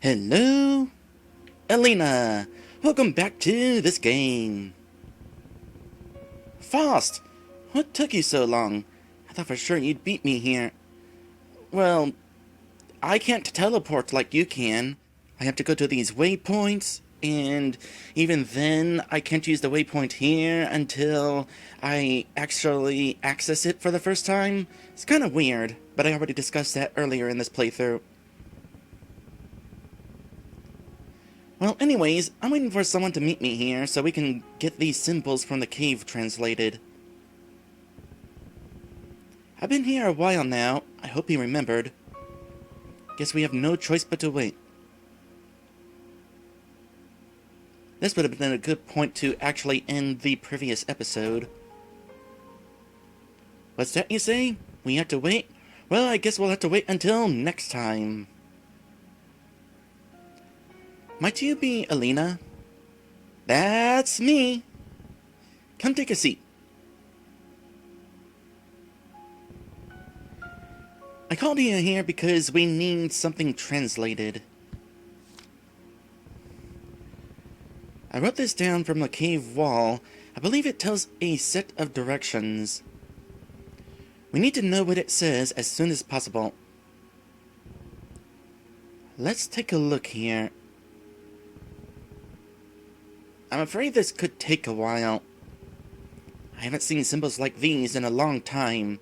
Hello, Elena! Welcome back to this game. Faust! What took you so long? I thought for sure you'd beat me here. Well, I can't teleport like you can. I have to go to these waypoints, and even then, I can't use the waypoint here until I actually access it for the first time. It's kind of weird, but I already discussed that earlier in this playthrough. Well, anyways, I'm waiting for someone to meet me here so we can get these symbols from the cave translated. I've been here a while now. I hope he remembered. Guess we have no choice but to wait. This would have been a good point to actually end the previous episode. What's that you say? We have to wait? Well, I guess we'll have to wait until next time. Might you be Elena? That's me. Come take a seat. I called you here because we need something translated. I wrote this down from the cave wall. I believe it tells a set of directions. We need to know what it says as soon as possible. Let's take a look here. I'm afraid this could take a while. I haven't seen symbols like these in a long time.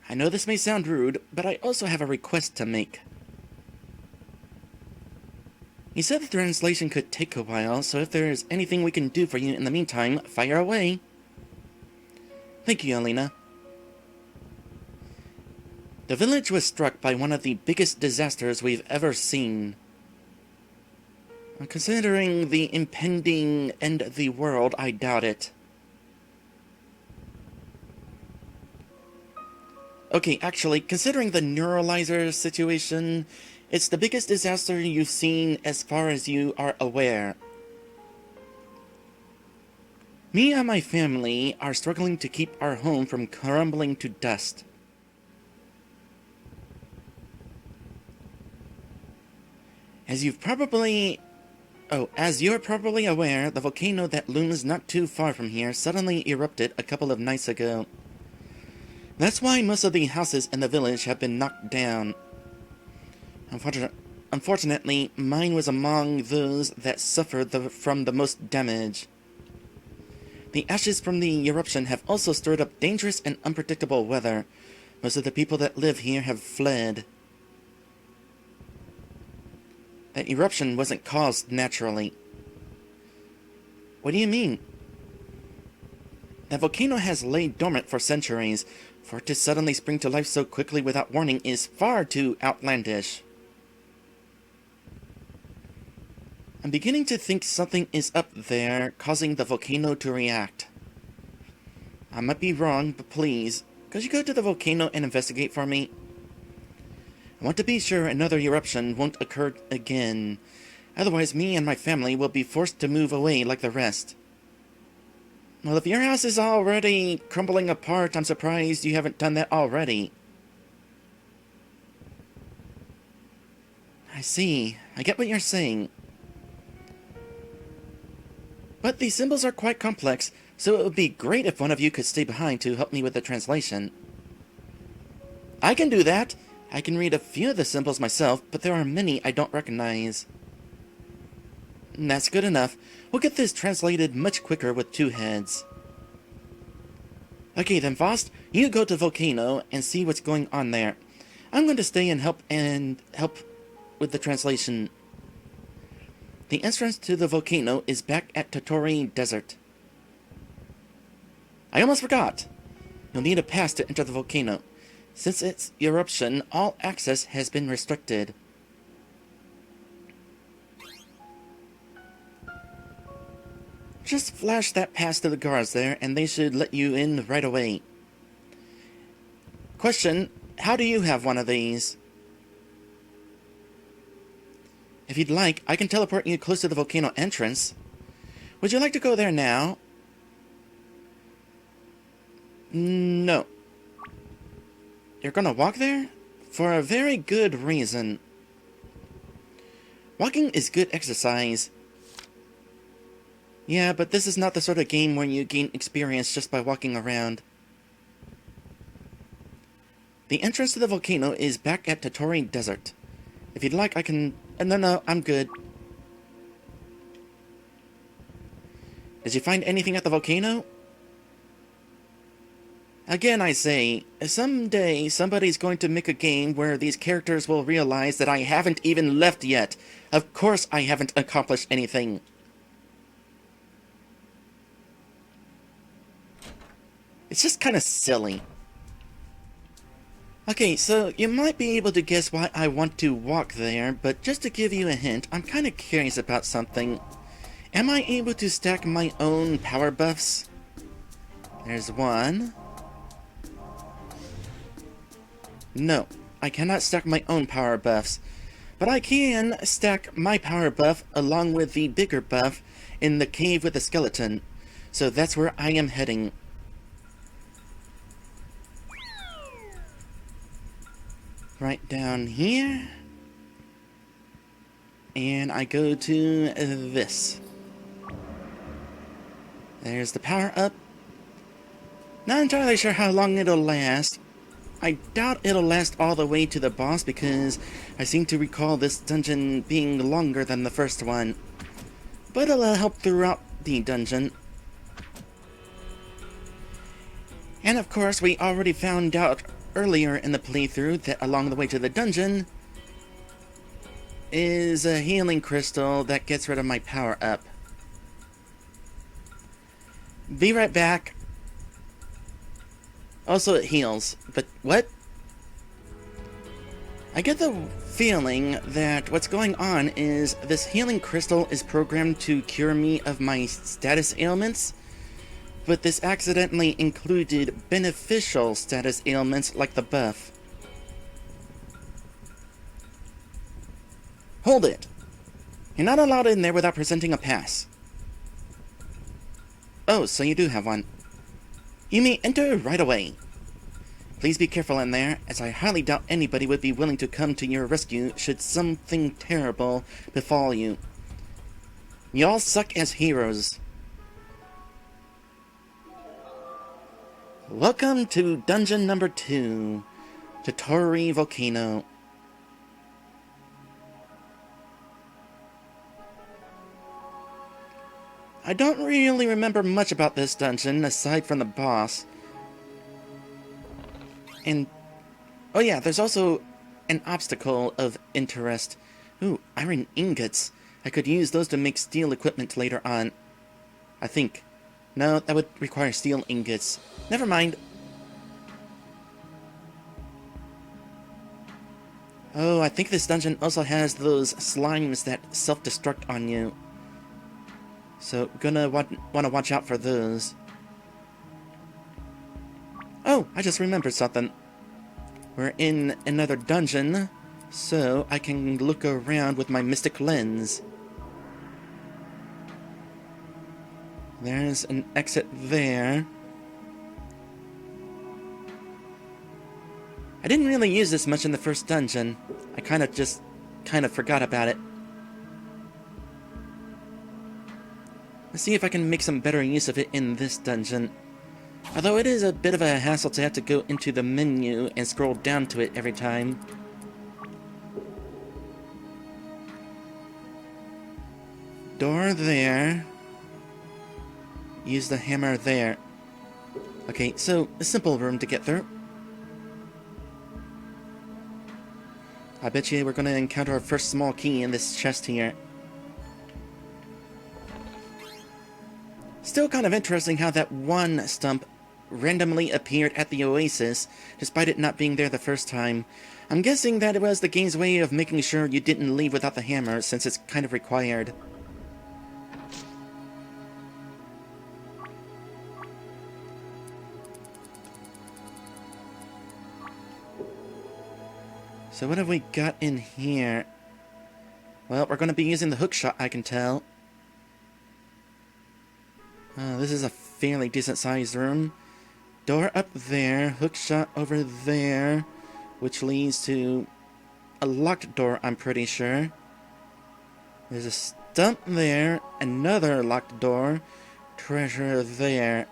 I know this may sound rude, but I also have a request to make. You said the translation could take a while, so if there's anything we can do for you in the meantime, fire away. Thank you, Elena. The village was struck by one of the biggest disasters we've ever seen. Considering the impending end of the world, I doubt it. Okay, actually, considering the neuralizer situation, it's the biggest disaster you've seen as far as you are aware. Me and my family are struggling to keep our home from crumbling to dust. As you're probably aware, the volcano that looms not too far from here suddenly erupted a couple of nights ago. That's why most of the houses in the village have been knocked down. Unfortunately, mine was among those that suffered from the most damage. The ashes from the eruption have also stirred up dangerous and unpredictable weather. Most of the people that live here have fled. That eruption wasn't caused naturally. What do you mean? That volcano has laid dormant for centuries. For it to suddenly spring to life so quickly without warning is far too outlandish. I'm beginning to think something is up there, causing the volcano to react. I might be wrong, but please, could you go to the volcano and investigate for me? I want to be sure another eruption won't occur again. Otherwise, me and my family will be forced to move away like the rest. Well, if your house is already crumbling apart, I'm surprised you haven't done that already. I see. I get what you're saying. But these symbols are quite complex, so it would be great if one of you could stay behind to help me with the translation. I can do that! I can read a few of the symbols myself, but there are many I don't recognize. That's good enough. We'll get this translated much quicker with two heads. Okay then, Faust, you go to Volcano and see what's going on there. I'm going to stay and help with the translation. The entrance to the volcano is back at Totori Desert. I almost forgot! You'll need a pass to enter the volcano. Since its eruption, all access has been restricted. Just flash that pass to the guards there, and they should let you in right away. Question, how do you have one of these? If you'd like, I can teleport you close to the volcano entrance. Would you like to go there now? No. You're gonna walk there? For a very good reason. Walking is good exercise. Yeah, but this is not the sort of game where you gain experience just by walking around. The entrance to the volcano is back at Totori Desert. If you'd like, I can... No, I'm good. Did you find anything at the volcano? Again, I say, someday somebody's going to make a game where these characters will realize that I haven't even left yet. Of course I haven't accomplished anything. It's just kind of silly. Okay, so you might be able to guess why I want to walk there, but just to give you a hint, I'm kind of curious about something. Am I able to stack my own power buffs? There's one. No, I cannot stack my own power buffs, but I can stack my power buff along with the bigger buff in the cave with the skeleton, so that's where I am heading. Right down here, and I go to this. There's the power up. Not entirely sure how long it'll last. I doubt it'll last all the way to the boss because I seem to recall this dungeon being longer than the first one. But it'll help throughout the dungeon. And of course, we already found out earlier in the playthrough that along the way to the dungeon is a healing crystal that gets rid of my power up. Be right back. Also, it heals. But what? I get the feeling that what's going on is this healing crystal is programmed to cure me of my status ailments, but this accidentally included beneficial status ailments like the buff. Hold it! You're not allowed in there without presenting a pass. Oh, so you do have one. You may enter right away. Please be careful in there, as I highly doubt anybody would be willing to come to your rescue should something terrible befall you. Y'all suck as heroes. Welcome to dungeon number 2, Totori Volcano. I don't really remember much about this dungeon, aside from the boss. And, oh yeah, there's also an obstacle of interest. Ooh, iron ingots. I could use those to make steel equipment later on. I think. No, that would require steel ingots. Never mind. Oh, I think this dungeon also has those slimes that self-destruct on you. So, gonna want to watch out for those. Oh, I just remembered something. We're in another dungeon, so I can look around with my mystic lens. There's an exit there. I didn't really use this much in the first dungeon. I kind of forgot about it. Let's see if I can make some better use of it in this dungeon. Although it is a bit of a hassle to have to go into the menu and scroll down to it every time. Door there. Use the hammer there. Okay, so a simple room to get through. I bet you we're going to encounter our first small key in this chest here. Still kind of interesting how that one stump randomly appeared at the oasis, despite it not being there the first time. I'm guessing that it was the game's way of making sure you didn't leave without the hammer, since it's kind of required. So what have we got in here? Well, we're going to be using the hookshot, I can tell. This is a fairly decent sized room. Door up there, hookshot over there. which leads to a locked door, I'm pretty sure. There's a stump there, another locked door, treasure there.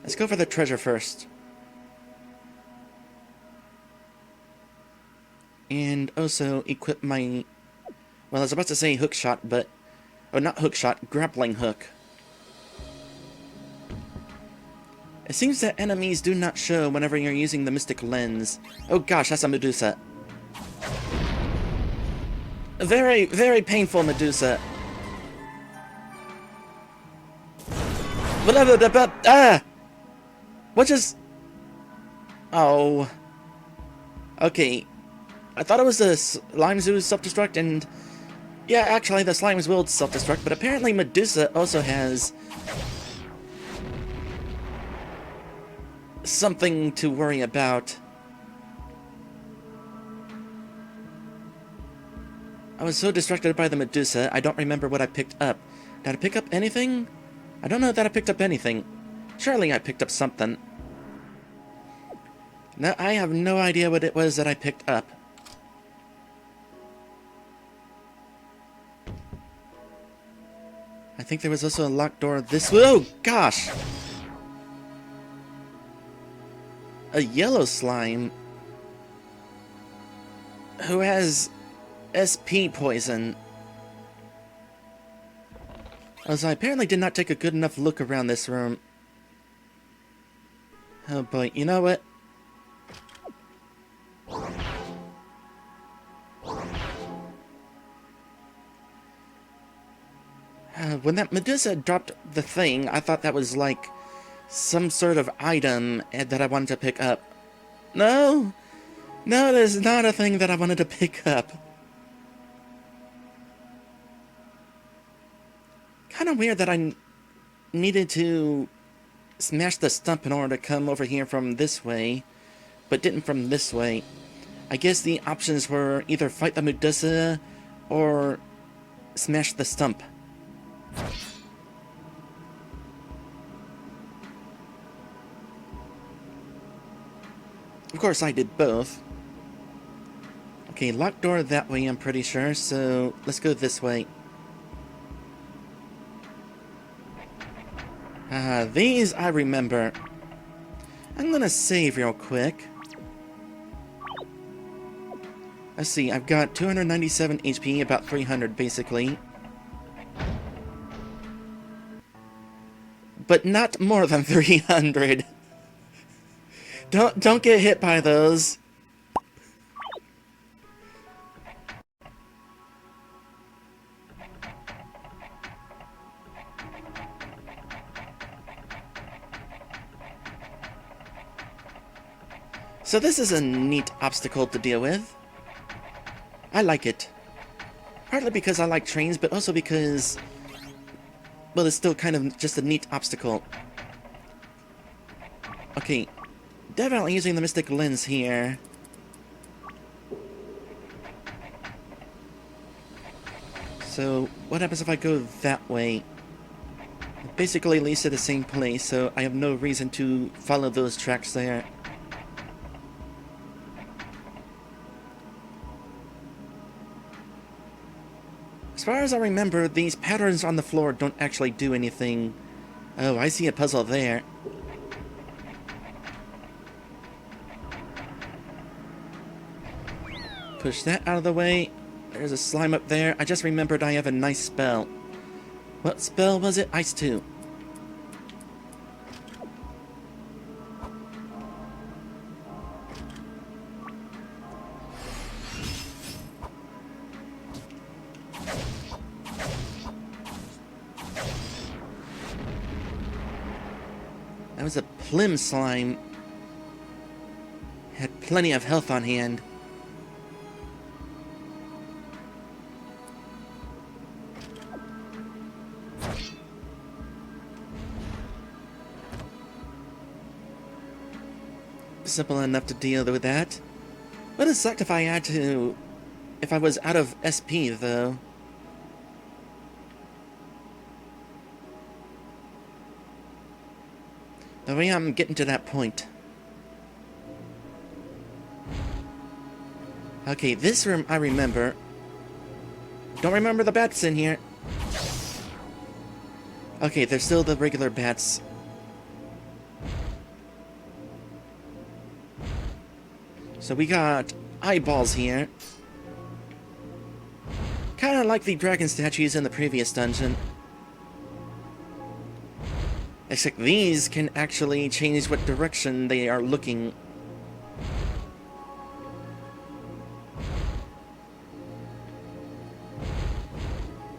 Let's go for the treasure first. And also equip my... Well, I was about to say hook shot, but... Oh, not hook shot, grappling hook. It seems that enemies do not show whenever you're using the mystic lens. Oh gosh, that's a Medusa. A very, very painful Medusa. Ah! What just... Oh. Okay. I thought it was the slime zoo's self-destruct, and... Yeah, actually, the slimes will self-destruct, but apparently Medusa also has... something to worry about. I was so distracted by the Medusa, I don't remember what I picked up. Did I pick up anything? I don't know that I picked up anything. Surely I picked up something. No, I have no idea what it was that I picked up. I think there was also a locked door this way. Oh, gosh! A yellow slime who has SP poison. Also, I apparently did not take a good enough look around this room. Oh boy, you know what? When that Medusa dropped the thing, I thought that was like some sort of item that I wanted to pick up. No! No, there's not a thing that I wanted to pick up. Kind of weird that I needed to smash the stump in order to come over here from this way, but didn't from this way. I guess the options were either fight the Medusa or smash the stump. Of course, I did both. Okay, locked door that way, I'm pretty sure, so let's go this way. These I remember. I'm gonna save real quick. Let's see, I've got 297 HP, about 300 basically. But not more than 300. Don't get hit by those. So this is a neat obstacle to deal with. I like it. Partly because I like trains, but also because, well, it's still kind of just a neat obstacle. Okay, definitely using the mystic lens here. So, what happens if I go that way? It basically leads to the same place, so I have no reason to follow those tracks there. As far as I remember, these patterns on the floor don't actually do anything. Oh, I see a puzzle there. Push that out of the way. There's a slime up there. I just remembered I have a nice spell. What spell was it? Ice 2. That was a Plim slime. Had plenty of health on hand. Simple enough to deal with that. Would have sucked if I was out of SP though. The way I'm getting to that point. Okay, this room I remember. Don't remember the bats in here. Okay, there's still the regular bats. So we got eyeballs here. Kinda like the dragon statues in the previous dungeon. Except these can actually change what direction they are looking.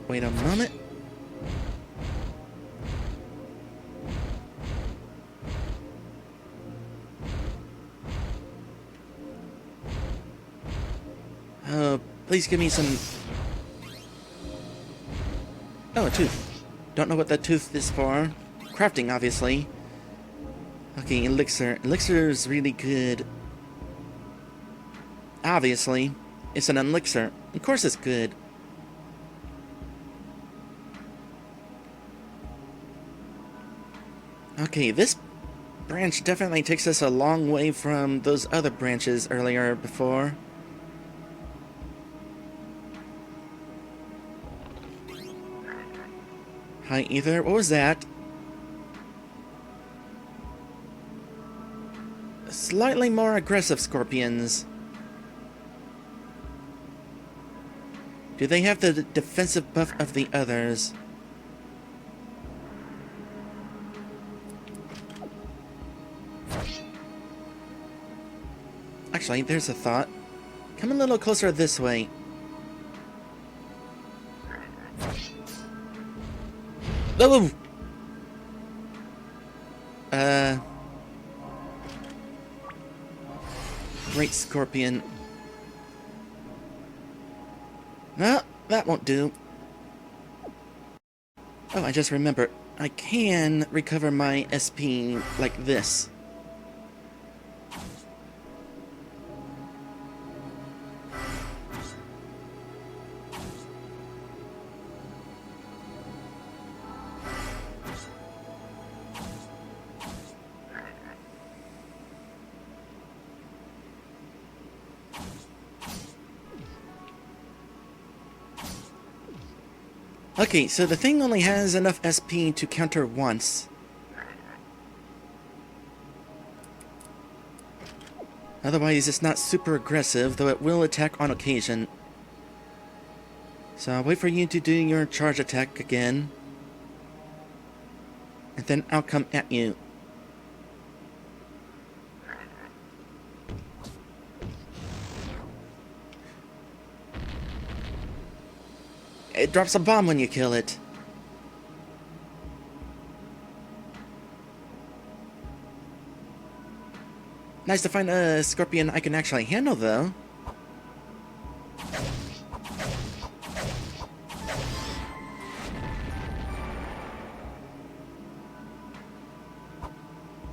Wait a moment. Please give me some... Oh, a tooth. Don't know what that tooth is for. Crafting, obviously. Okay, elixir. Elixir is really good. Obviously. It's an elixir. Of course it's good. Okay, this branch definitely takes us a long way from those other branches earlier before. Hi, Ether. What was that? Slightly more aggressive scorpions. Do they have the defensive buff of the others? Actually, there's a thought. Come a little closer this way. Oh! Great scorpion. No, that won't do. Oh, I just remembered. I can recover my SP like this. Okay, so the thing only has enough SP to counter once. Otherwise, it's not super aggressive, though it will attack on occasion. So I'll wait for you to do your charge attack again. And then I'll come at you. It drops a bomb when you kill it. Nice to find a scorpion I can actually handle, though.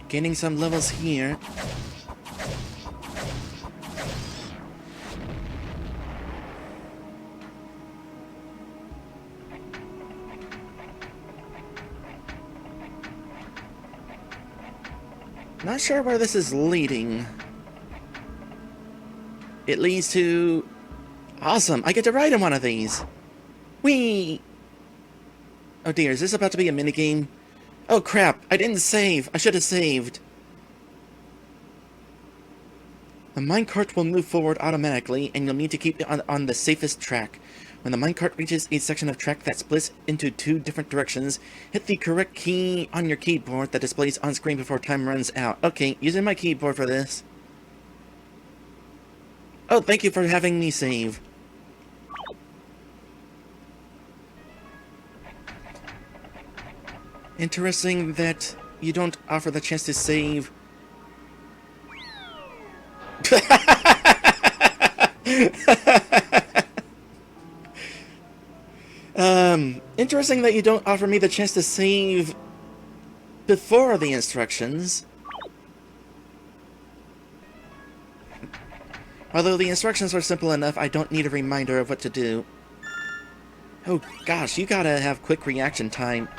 Gaining some levels here. Not sure where this is leading. It leads to... Awesome! I get to ride in one of these! Whee! Oh dear, is this about to be a minigame? Oh crap, I didn't save! I should have saved! The minecart will move forward automatically, and you'll need to keep it on the safest track. When the minecart reaches a section of track that splits into two different directions, hit the correct key on your keyboard that displays on screen before time runs out. Okay, using my keyboard for this. Oh, thank you for having me save. Interesting that you don't offer the chance to save. Interesting that you don't offer me the chance to save before the instructions. Although the instructions are simple enough, I don't need a reminder of what to do. Oh gosh, you gotta have quick reaction time.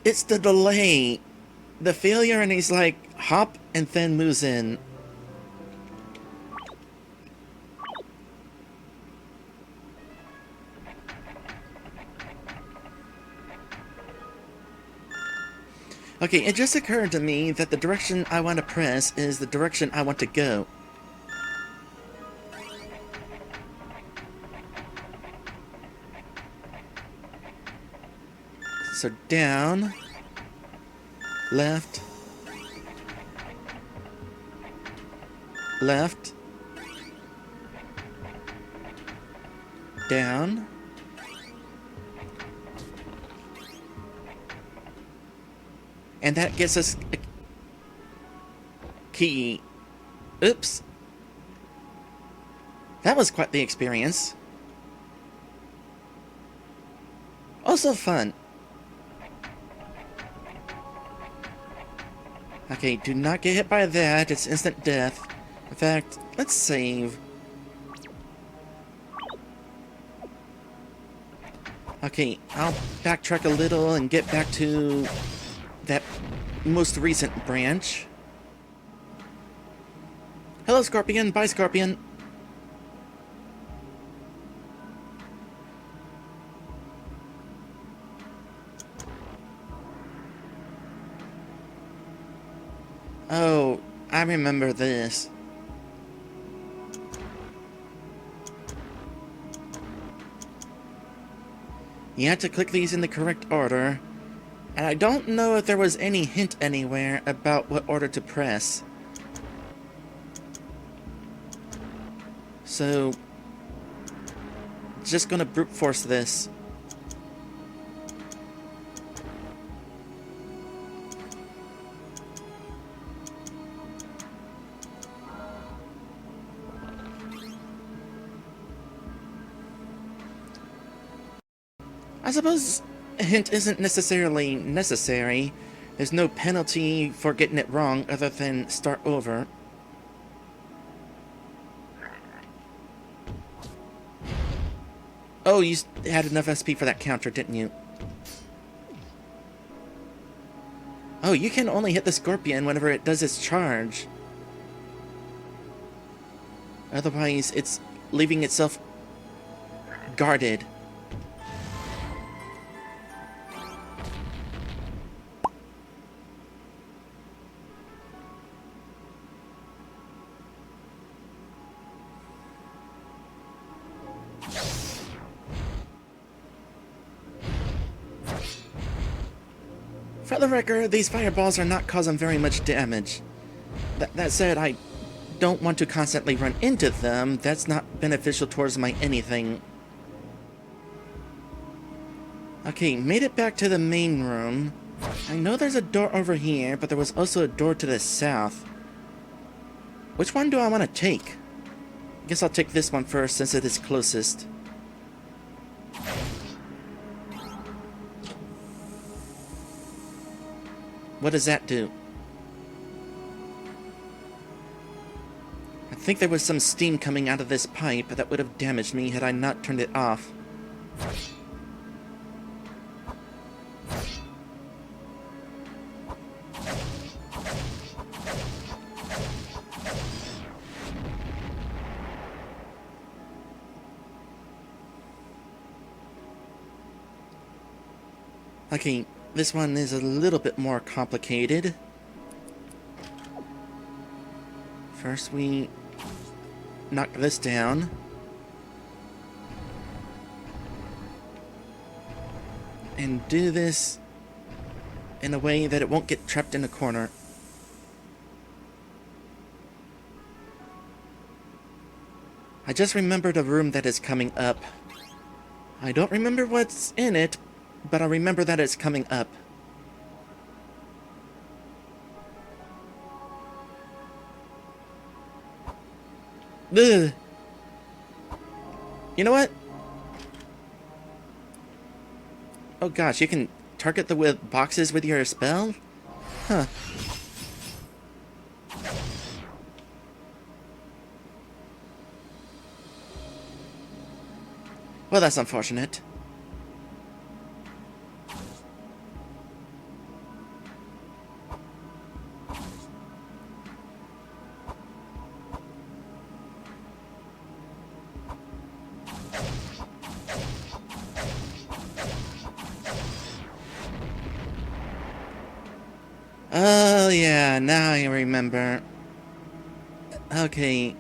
It's the delay. the failure, and he's like, hop, and then moves in. Okay, it just occurred to me that the direction I want to press is the direction I want to go. So down, left, left, down, and that gets us a key. Oops. That was quite the experience. Also fun. Okay, do not get hit by that. It's instant death. In fact, let's save. Okay, I'll backtrack a little and get back to that most recent branch. Hello, Scorpion. Bye, Scorpion. Oh, I remember this. You have to click these in the correct order, and I don't know if there was any hint anywhere about what order to press. So, just gonna brute force this. I suppose a hint isn't necessarily necessary. There's no penalty for getting it wrong other than start over. Oh, you had enough SP for that counter, didn't you? Oh, you can only hit the Scorpion whenever it does its charge. Otherwise, it's leaving itself guarded. For the record, these fireballs are not causing very much damage. That said, I don't want to constantly run into them. That's not beneficial towards my anything. Okay, made it back to the main room. I know there's a door over here, but there was also a door to the south. Which one do I want to take? I guess I'll take this one first since it is closest. What does that do? I think there was some steam coming out of this pipe that would have damaged me had I not turned it off. Okay, this one is a little bit more complicated. First we knock this down. And do this in a way that it won't get trapped in a corner. I just remembered a room that is coming up. I don't remember what's in it, but I remember that it's coming up. Ugh. You know what? Oh gosh, you can target the boxes with your spell? Huh. Well, that's unfortunate. Oh yeah, now I remember. Okay.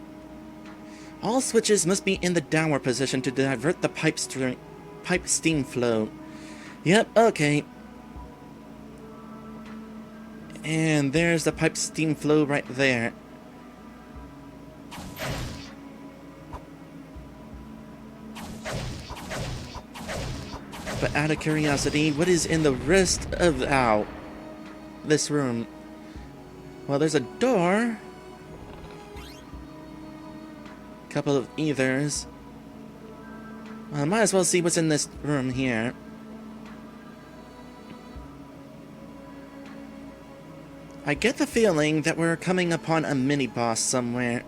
All switches must be in the downward position to divert the pipe steam flow. Yep, okay. And there's the pipe steam flow right there. But out of curiosity, what is in the rest of this room? Well, there's a door. Couple of ethers. Well, I might as well see what's in this room here. I get the feeling that we're coming upon a mini-boss somewhere.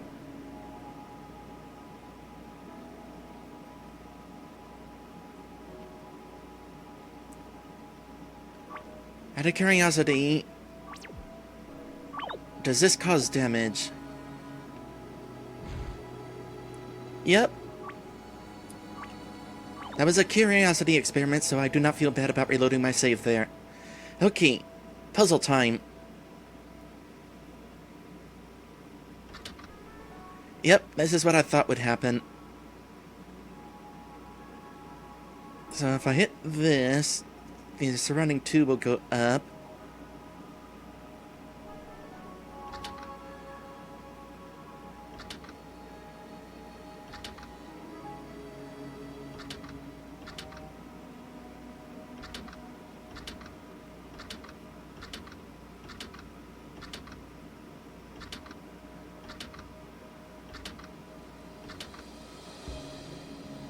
Out of curiosity, does this cause damage? Yep. That was a curiosity experiment, so I do not feel bad about reloading my save there. Okay, puzzle time. Yep, this is what I thought would happen. So if I hit this, the surrounding tube will go up.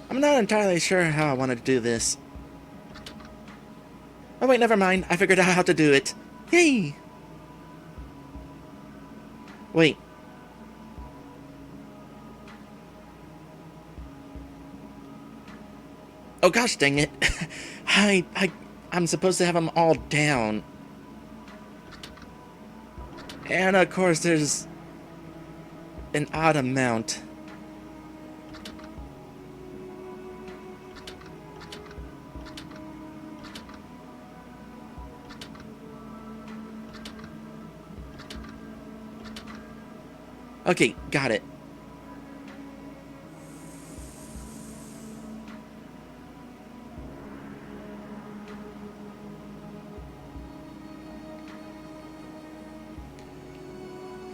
I'm not entirely sure how I want to do this. Oh wait, never mind. I figured out how to do it. Yay! Wait. Oh gosh dang it. I'm supposed to have them all down. And of course there's an odd amount. Okay, got it.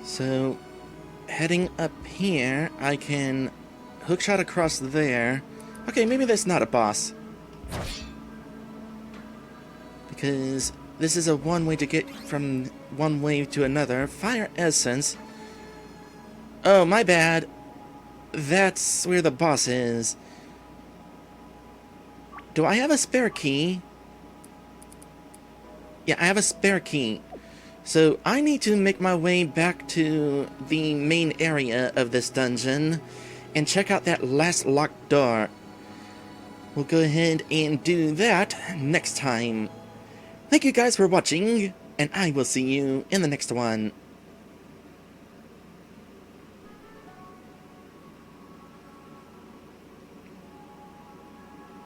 So, heading up here, I can hookshot across there. Okay, maybe that's not a boss. Because this is a one way to get from one wave to another. Fire essence. Oh, my bad. That's where the boss is. Do I have a spare key? Yeah, I have a spare key. So I need to make my way back to the main area of this dungeon and check out that last locked door. We'll go ahead and do that next time. Thank you guys for watching, and I will see you in the next one.